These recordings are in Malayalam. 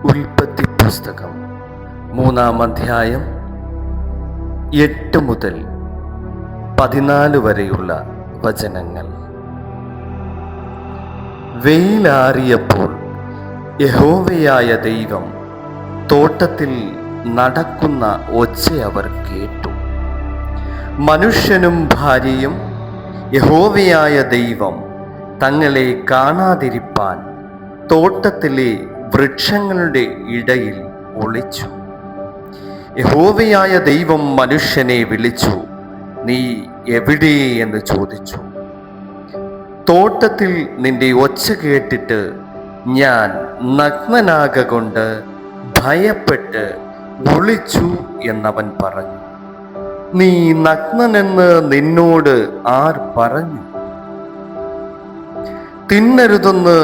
ഉൽപ്പത്തി പുസ്തകം 3-ാം അധ്യായം 8 മുതൽ 14 വരെയുള്ള വചനങ്ങൾ. വെയിലാറിയപ്പോൾ യഹോവയായ ദൈവം തോട്ടത്തിൽ നടക്കുന്ന ഒച്ച അവർ കേട്ടു. മനുഷ്യനും ഭാര്യയും യഹോവയായ ദൈവം തങ്ങളെ കാണാതിരിപ്പാൻ തോട്ടത്തിലെ വൃക്ഷങ്ങളുടെ ഇടയിൽ ഒളിച്ചു. യഹോവയായ ദൈവം മനുഷ്യനെ വിളിച്ചു, നീ എവിടെ എന്ന് ചോദിച്ചു. തോട്ടത്തിൽ നിന്റെ ഒച്ച കേട്ടിട്ട് ഞാൻ നഗ്നനാകൊണ്ട് ഭയപ്പെട്ട് ഒളിച്ചു എന്നവൻ പറഞ്ഞു. നീ നഗ്നനെന്ന് നിന്നോട് ആർ പറഞ്ഞു? തിന്നരുതെന്ന്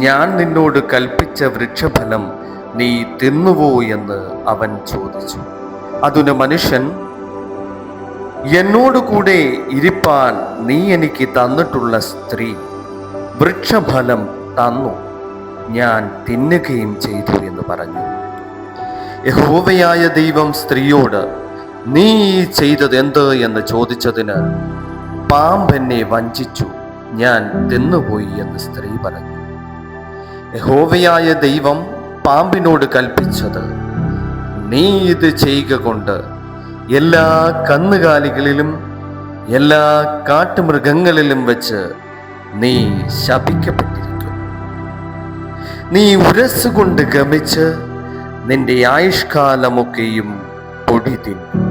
ഞാൻ നിന്നോട് കൽപ്പിച്ച വൃക്ഷഫലം നീ തിന്നുവോ എന്ന് അവൻ ചോദിച്ചു. അതിന് മനുഷ്യൻ, എന്നോടുകൂടെ ഇരിപ്പാൻ നീ എനിക്ക് തന്നിട്ടുള്ള സ്ത്രീ വൃക്ഷഫലം തന്നു, ഞാൻ തിന്നുകയും ചെയ്തു എന്ന് പറഞ്ഞു. യഹോവയായ ദൈവം സ്ത്രീയോട്, നീ ചെയ്തത് എന്ത് എന്ന് ചോദിച്ചതിന്, പാമ്പെന്നെ വഞ്ചിച്ചു, ഞാൻ തിന്നുപോയി എന്ന് സ്ത്രീ പറഞ്ഞു. യഹോവയായ ദൈവം പാമ്പിനോട് കൽപ്പിച്ചത്, നീ ഇത് ചെയ്യുക കൊണ്ട് എല്ലാ കന്നുകാലികളിലും എല്ലാ കാട്ടുമൃഗങ്ങളിലും വെച്ച് നീ ശപിക്കപ്പെട്ടിരിക്കും. നീ ഉരസ്സുകൊണ്ട് ഗമിച്ച് നിന്റെ ആയുഷ്കാലമൊക്കെയും പൊടി തിന്നും.